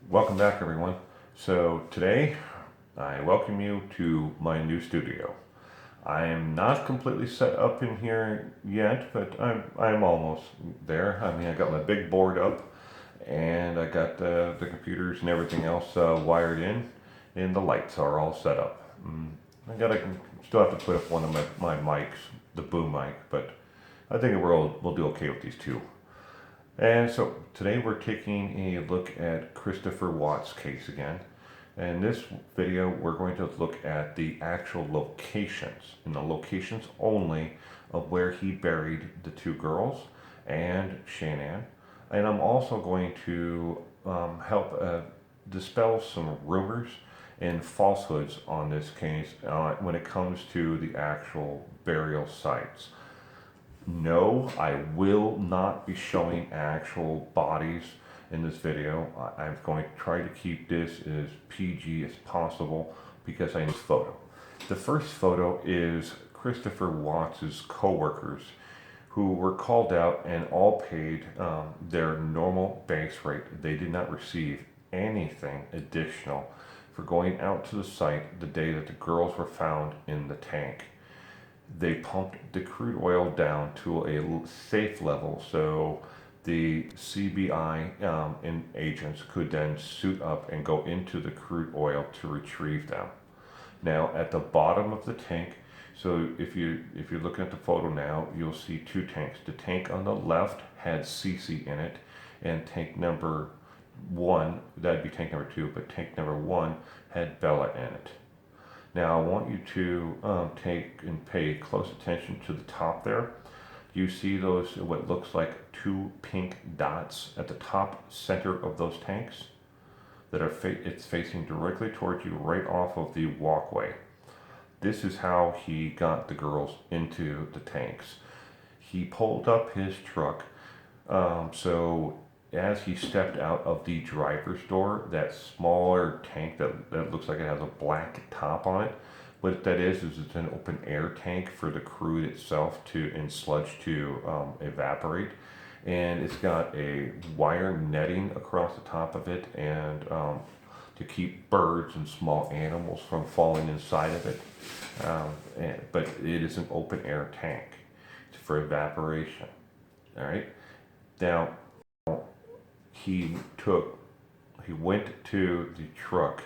Welcome back, everyone. So today I welcome you to my new studio. I am not completely set up in here yet, but I'm almost there. I mean, I got my big board up, and I got the computers and everything else wired in, and the lights are all set up. I gotta still have to put up one of my mics, the boom mic, but I think we'll do okay with these two. And so today we're taking a look at Christopher Watts' case again. In this video, we're going to look at the actual locations, and the locations only, of where he buried the two girls and Shanann. And I'm also going to help dispel some rumors and falsehoods on this case when it comes to the actual burial sites. No, I will not be showing actual bodies in this video. I'm going to try to keep this as PG as possible because I need a photo. The first photo is Christopher Watts' co-workers who were called out and all paid their normal base rate. They did not receive anything additional for going out to the site the day that the girls were found in the tank. They pumped the crude oil down to a safe level so the CBI and agents could then suit up and go into the crude oil to retrieve them. Now at the bottom of the tank, so if you're looking at the photo now, you'll see two tanks. The tank on the left had Cece in it, and tank number one, that'd be tank number two, but tank number one had Bella in it. Now I want you to take and pay close attention to the top there. You see those, what looks like two pink dots at the top center of those tanks that are it's facing directly towards you right off of the walkway. This is how he got the girls into the tanks. He pulled up his truck, so as he stepped out of the driver's door, that smaller tank that looks like it has a black top on it, what that is it's an open air tank for the crude itself and sludge to evaporate. And it's got a wire netting across the top of it and to keep birds and small animals from falling inside of it. But it is an open air tank. It's for evaporation. All right. Now, he went to the truck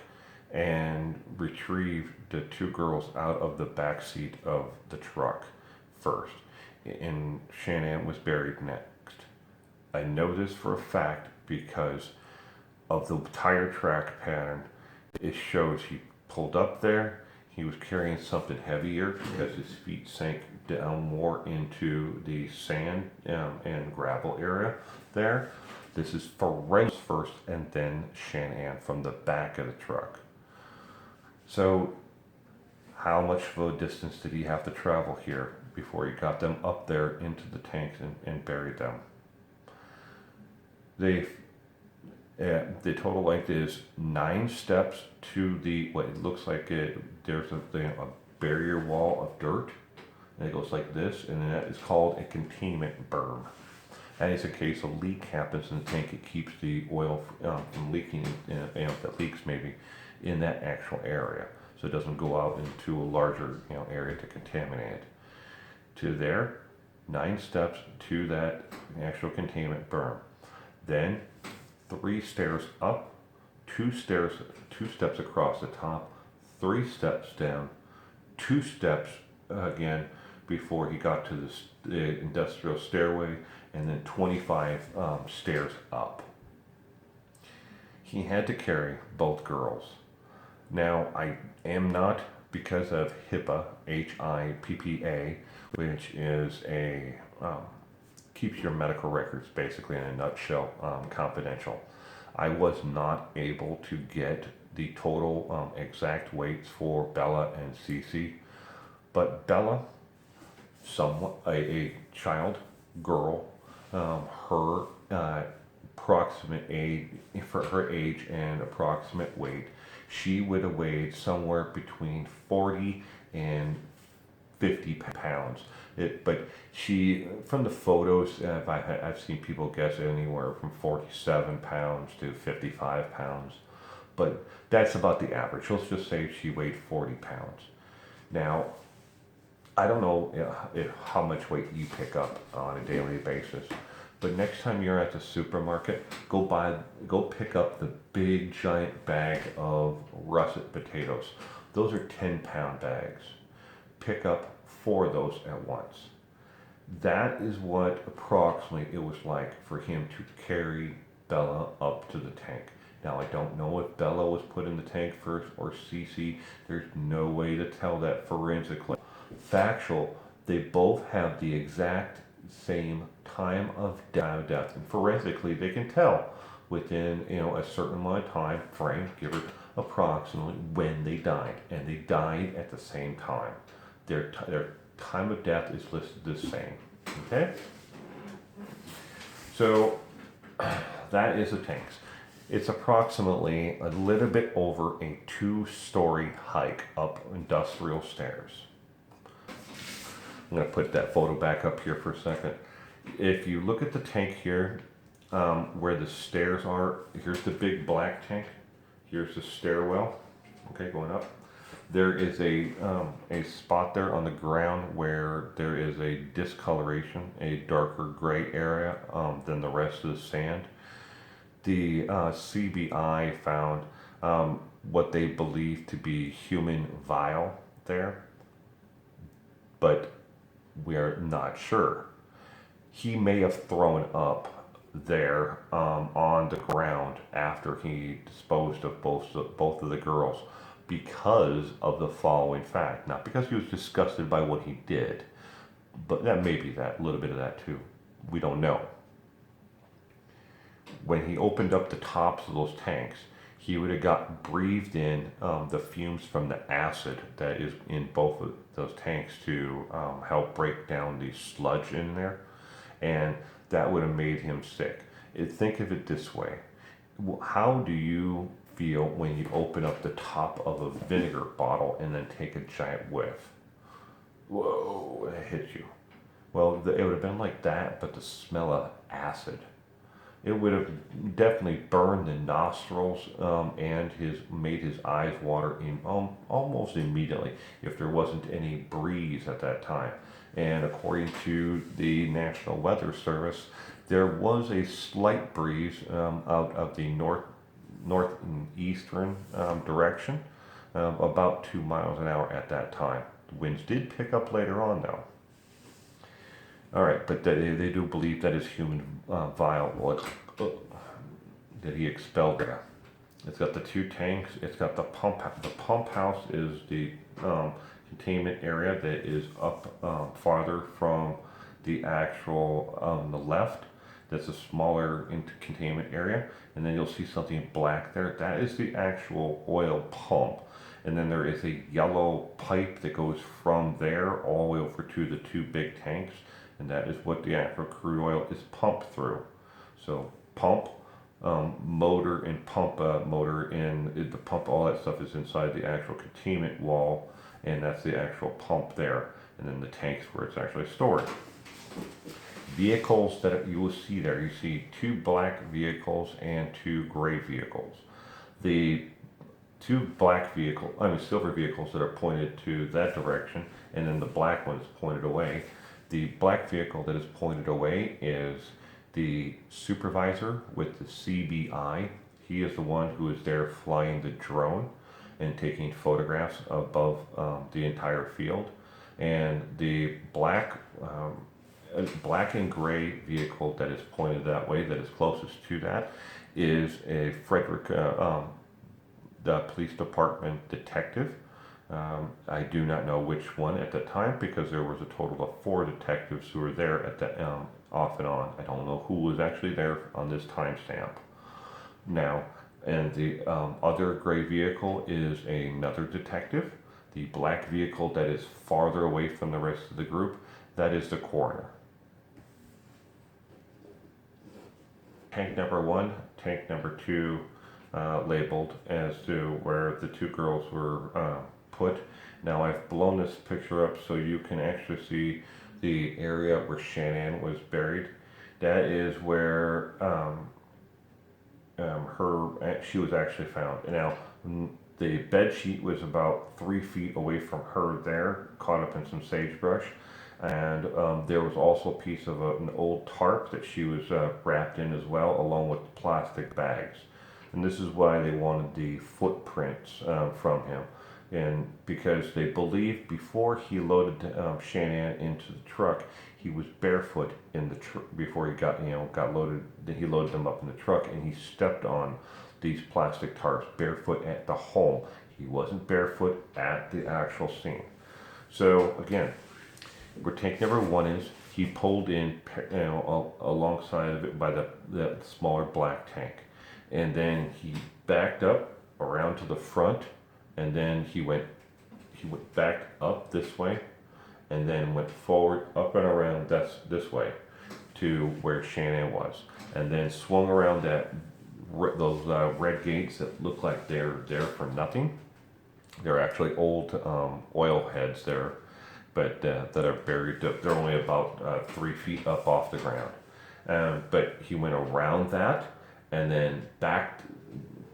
and retrieved the two girls out of the back seat of the truck first, and Shanann was buried next. I know this for a fact because of the tire track pattern. It shows he pulled up there, he was carrying something heavier because his feet sank down more into the sand and gravel area there. This is Ferenc first and then Shanann from the back of the truck. So how much of a distance did he have to travel here before he got them up there into the tanks and buried them? The total length is 9 steps to the, what it looks like there's a barrier wall of dirt, and it goes like this, and that is called a containment berm. And it's a case a leak happens in the tank, it keeps the oil from leaking, if it leaks maybe, in that actual area. So it doesn't go out into a larger area to contaminate it. To there, 9 steps to that actual containment berm. Then 3 stairs up, 2 steps across the top, 3 steps down, 2 steps again before he got to the industrial stairway, and then 25 stairs up. He had to carry both girls. Now, I am not, because of HIPAA, HIPPA, which is keeps your medical records basically in a nutshell confidential. I was not able to get the total exact weights for Bella and Cece, but Bella, somewhat a child, girl, her approximate age, for her age and approximate weight, she would have weighed somewhere between 40 and 50 pounds. But she, from the photos, I've seen people guess anywhere from 47 pounds to 55 pounds. But that's about the average. Let's just say she weighed 40 pounds. Now, I don't know how much weight you pick up on a daily basis, but next time you're at the supermarket, go pick up the big giant bag of russet potatoes. Those are 10-pound bags. Pick up 4 of those at once. That is what approximately it was like for him to carry Bella up to the tank. Now, I don't know if Bella was put in the tank first or Cece. There's no way to tell that forensically. Factual, they both have the exact same time of death. And forensically, they can tell within a certain amount of time frame, give it approximately when they died. And they died at the same time. Their time of death is listed the same. Okay? So that is the tanks. It's approximately a little bit over a 2-story hike up industrial stairs. I'm going to put that photo back up here for a second. If you look at the tank here, where the stairs are, here's the big black tank. Here's the stairwell. Okay, going up. There is a spot there on the ground where there is a discoloration, a darker gray area than the rest of the sand. The CBI found what they believe to be human bile there, but we are not sure. He may have thrown up there on the ground after he disposed of both of the girls because of the following fact. Not because he was disgusted by what he did, but that may be that, a little bit of that too. We don't know. When he opened up the tops of those tanks, he would have breathed in the fumes from the acid that is in both of those tanks to help break down the sludge in there, and that would have made him sick. Think of it this way. How do you feel when you open up the top of a vinegar bottle and then take a giant whiff? Whoa, it hits you. Well, it would have been like that, but the smell of acid. It would have definitely burned the nostrils and made his eyes water almost immediately if there wasn't any breeze at that time. And according to the National Weather Service, there was a slight breeze out of the northeastern direction, about 2 miles an hour at that time. The winds did pick up later on, though. All right, but they do believe that is human bile that he expelled there. It's got the 2 tanks. It's got the pump house. The pump house is the containment area that is up farther from the actual on the left. That's a smaller containment area, and then you'll see something black there. That is the actual oil pump. And then there is a yellow pipe that goes from there all the way over to the 2 big tanks. And that is what the actual crude oil is pumped through. So pump, motor, and pump motor, and the pump, all that stuff is inside the actual containment wall, and that's the actual pump there. And then the tanks where it's actually stored. Vehicles that you will see there, you see 2 black vehicles and 2 gray vehicles. The 2 silver vehicles that are pointed to that direction, and then the black one is pointed away. The black vehicle that is pointed away is the supervisor with the CBI. He is the one who is there flying the drone and taking photographs above the entire field. And the black and gray vehicle that is pointed that way, that is closest to that, is a Frederick, the police department detective. I do not know which one at the time because there was a total of 4 detectives who were there at the off and on. I don't know who was actually there on this timestamp. Now, and the other gray vehicle is another detective. The black vehicle that is farther away from the rest of the group, that is the coroner. Tank number 1, tank number 2, labeled as to where the 2 girls were put. Now I've blown this picture up so you can actually see the area where Shanann was buried. That is where she was actually found. Now, the bed sheet was about 3 feet away from her there, caught up in some sagebrush, and there was also a piece of an old tarp that she was wrapped in as well, along with plastic bags. And this is why they wanted the footprints from him, and because they believed before he loaded Shanann into the truck, he was barefoot in the truck before he got loaded. He loaded them up in the truck, and he stepped on these plastic tarps barefoot at the home. He wasn't barefoot at the actual scene. So again, take number one is he pulled in, alongside of it by the smaller black tank, and then he backed up around to the front, and then he went back up this way, and then went forward up and around this way to where Shanann was, and then swung around those red gates that look like they're there for nothing. They're actually old oil heads there, but that are buried. They're only about 3 feet up off the ground. But he went around that, and then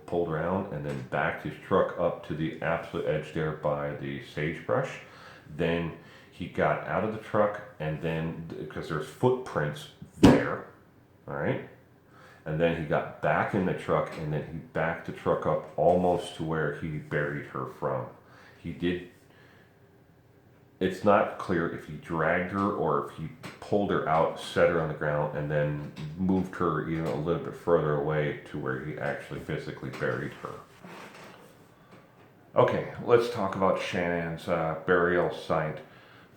pulled around, and then backed his truck up to the absolute edge there by the sagebrush. Then he got out of the truck, and then, because there's footprints there, all right? And then he got back in the truck, and then he backed the truck up almost to where he buried her from. It's not clear if he dragged her or if he pulled her out, set her on the ground, and then moved her even a little bit further away to where he actually physically buried her. Okay, let's talk about Shanann's burial site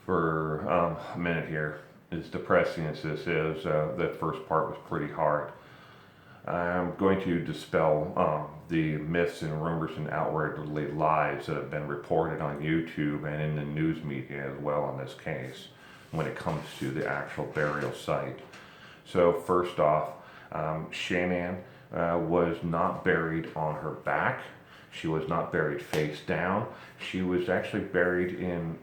for a minute here. As depressing as this is, the first part was pretty hard. I'm going to dispel the myths and rumors and outwardly lies that have been reported on YouTube and in the news media as well in this case when it comes to the actual burial site. So first off, Shanann was not buried on her back. She was not buried face down. She was actually buried in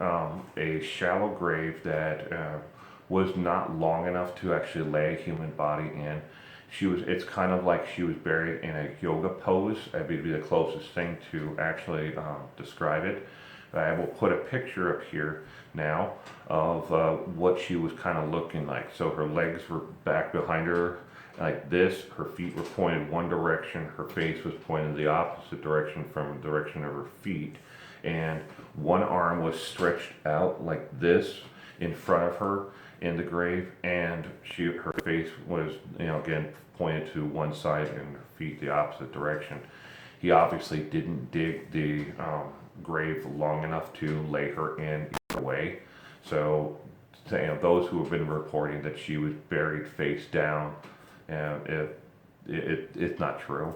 a shallow grave that was not long enough to actually lay a human body in. It's kind of like she was buried in a yoga pose. That would be the closest thing to actually describe it. I will put a picture up here now of what she was kind of looking like. So her legs were back behind her like this. Her feet were pointed one direction. Her face was pointed the opposite direction from the direction of her feet. And one arm was stretched out like this in front of her in the grave, and her face was, again, pointed to one side and her feet the opposite direction. He obviously didn't dig the grave long enough to lay her in either way. So, those who have been reporting that she was buried face down, it's not true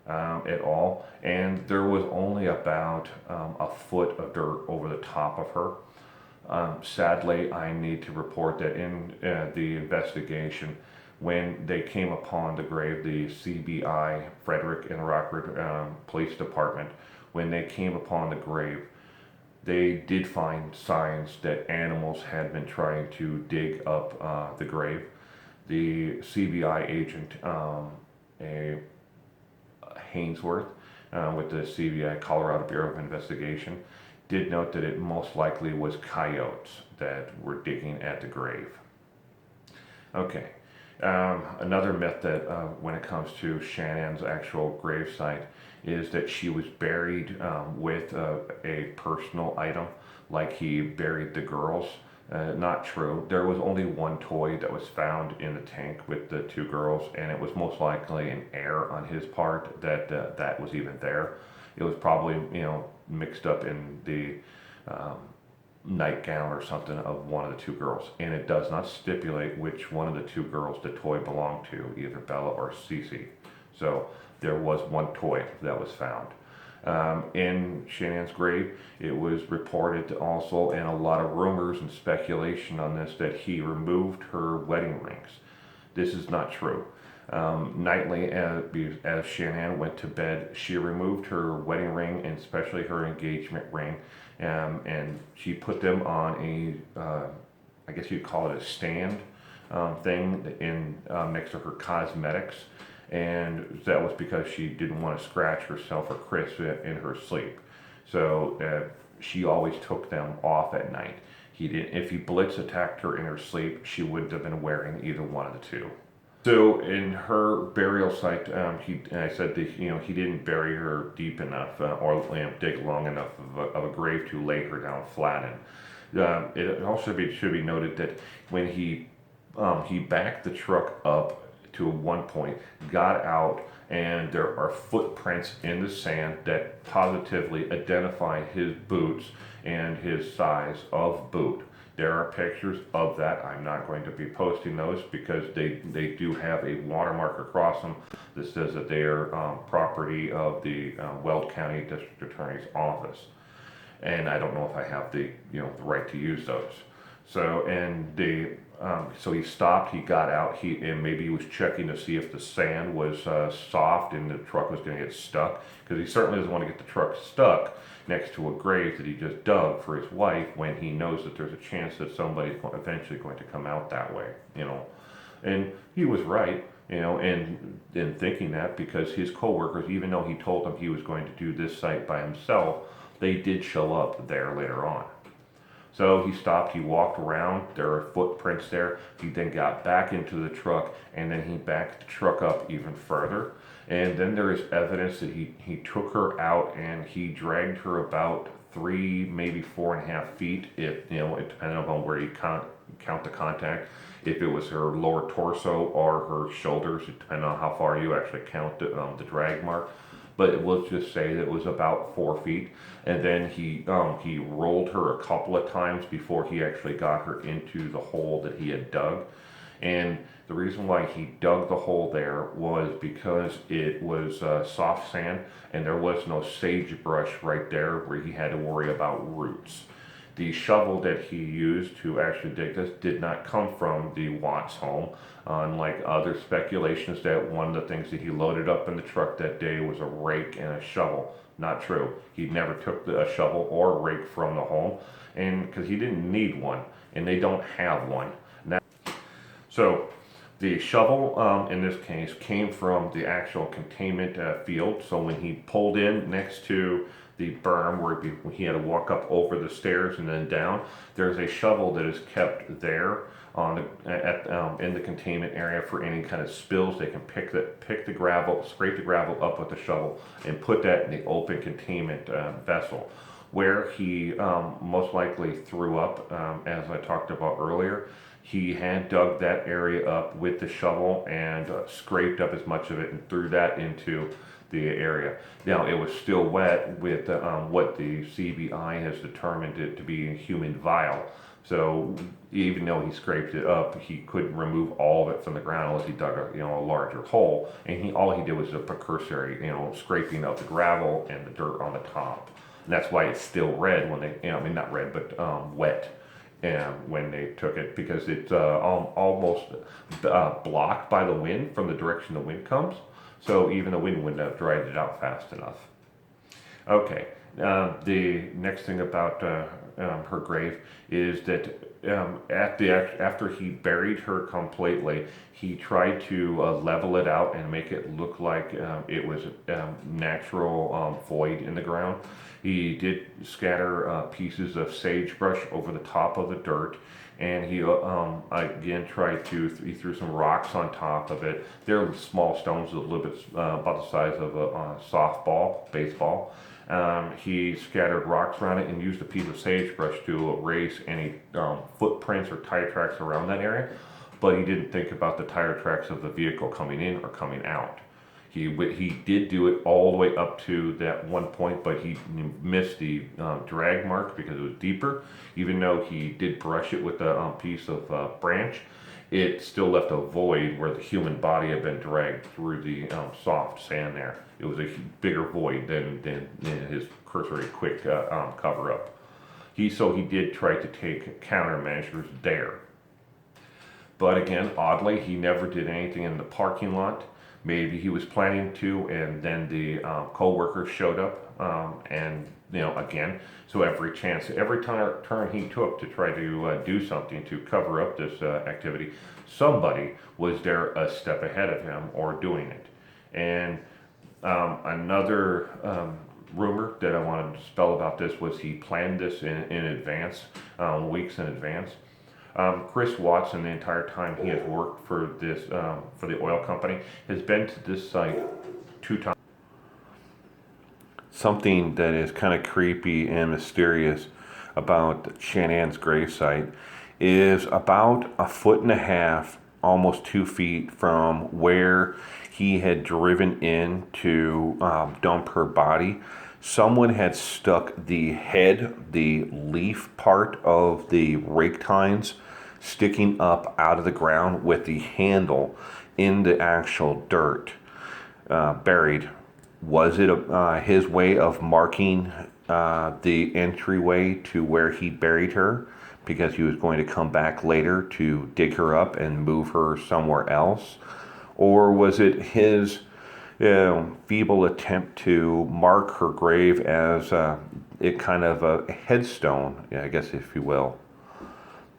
at all. And there was only about a foot of dirt over the top of her. Sadly, I need to report that in the investigation, when they came upon the grave, the CBI, Frederick and Rockford Police Department, when they came upon the grave, they did find signs that animals had been trying to dig up the grave. The CBI agent, Hainsworth, with the CBI, Colorado Bureau of Investigation, did note that it most likely was coyotes that were digging at the grave. Okay, another myth that when it comes to Shanann's actual gravesite is that she was buried with a personal item, like he buried the girls. Not true. There was only one toy that was found in the tank with the two girls, and it was most likely an error on his part that was even there. It was probably, mixed up in the nightgown or something of one of the two girls. And it does not stipulate which one of the two girls the toy belonged to, either Bella or Cece. So there was one toy that was found. In Shanann's grave, it was reported also, and a lot of rumors and speculation on this, that he removed her wedding rings. This is not true. Nightly, as Shanann went to bed, she removed her wedding ring and especially her engagement ring, and she put them on a I guess you'd call it a stand thing in next to her cosmetics, and that was because she didn't want to scratch herself or Chris in her sleep. So she always took them off at night. He did. If he blitz attacked her in her sleep, she wouldn't have been wearing either one of the two. So in her burial site, I said that he didn't bury her deep enough or dig long enough of a grave to lay her down flat in. It also should be noted that when he backed the truck up to one point, got out, and there are footprints in the sand that positively identify his boots and his size of boot. There are pictures of that. I'm not going to be posting those because they do have a watermark across them that says that they are property of the Weld County District Attorney's Office. And I don't know if I have the right to use those. So so he stopped. He got out. And maybe he was checking to see if the sand was soft and the truck was going to get stuck, because he certainly doesn't want to get the truck stuck next to a grave that he just dug for his wife when he knows that there's a chance that somebody's eventually going to come out that way. And he was right. In thinking that, because his coworkers, even though he told them he was going to do this site by himself, they did show up there later on. So he stopped, he walked around, there are footprints there. He then got back into the truck, and then he backed the truck up even further. And then there is evidence that he took her out and he dragged her about 3, maybe 4.5 feet, if it depended upon where you count the contact. If it was her lower torso or her shoulders, it depended on how far you actually count the drag mark. But we'll just say that it was about 4 feet, and then he rolled her a couple of times before he actually got her into the hole that he had dug. And the reason why he dug the hole there was because it was soft sand, and there was no sagebrush right there where he had to worry about roots. The shovel that he used to actually dig this did not come from the Watts home, unlike other speculations that one of the things that he loaded up in the truck that day was a rake and a shovel. Not true. He never took a shovel or a rake from the home, and because he didn't need one, and they don't have one. So the shovel in this case came from the actual containment field. So when he pulled in next to the berm where he had to walk up over the stairs and then down, there's a shovel that is kept there in the containment area for any kind of spills. They can pick the gravel, scrape the gravel up with the shovel, and put that in the open containment vessel, where he most likely threw up, as I talked about earlier. He had dug that area up with the shovel and scraped up as much of it and threw that into the area. Now, it was still wet with what the CBI has determined it to be a human vial. So even though he scraped it up, he couldn't remove all of it from the ground unless he dug a larger hole. And all he did was a precursory, scraping of the gravel and the dirt on the top. And that's why it's still red when they, not red, but wet. And when they took it, because it's almost blocked by the wind from the direction the wind comes. So even the wind wouldn't have dried it out fast enough. Okay, the next thing about her grave is that after he buried her completely, he tried to level it out and make it look like it was a natural void in the ground. He did scatter pieces of sagebrush over the top of the dirt, and he again he threw some rocks on top of it. They're small stones, a little bit about the size of a softball, baseball. He scattered rocks around it and used a piece of sagebrush to erase any footprints or tire tracks around that area, but he didn't think about the tire tracks of the vehicle coming in or coming out. He did do it all the way up to that one point, but he missed the drag mark because it was deeper. Even though he did brush it with a piece of branch, it still left a void where the human body had been dragged through the soft sand there. It was a bigger void than his cursory quick cover up. He did try to take countermeasures there. But again, oddly, he never did anything in the parking lot. Maybe he was planning to, and then the co-workers showed up, and again. So every turn he took to try to do something to cover up this activity, somebody was there a step ahead of him or doing it. And another rumor that I wanted to spell about this was he planned this in advance, weeks in advance. Chris Watson, the entire time he has worked for this for the oil company, has been to this site 2 times. Something that is kind of creepy and mysterious about Shannon's gravesite is about 1.5 feet, almost 2 feet from where he had driven in to dump her body. Someone had stuck the head, the leaf part of the rake tines sticking up out of the ground with the handle in the actual dirt, buried. Was it his way of marking the entryway to where he buried her because he was going to come back later to dig her up and move her somewhere else? Or was it his feeble attempt to mark her grave as it kind of a headstone, I guess, if you will?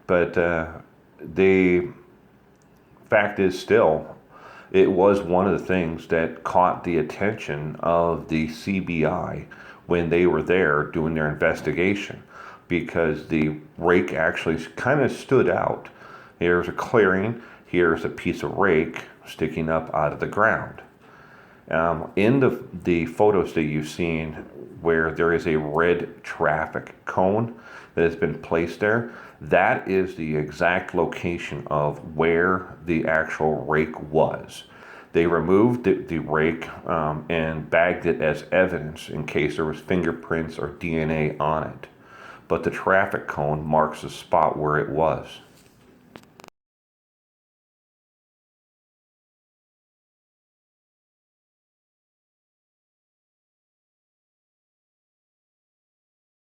But the fact is still, it was one of the things that caught the attention of the CBI when they were there doing their investigation, because the rake actually kind of stood out. Here's a clearing, here's a piece of rake sticking up out of the ground. In the photos that you've seen where there is a red traffic cone that has been placed there, that is the exact location of where the actual rake was. They removed the rake and bagged it as evidence in case there was fingerprints or DNA on it. But the traffic cone marks the spot where it was.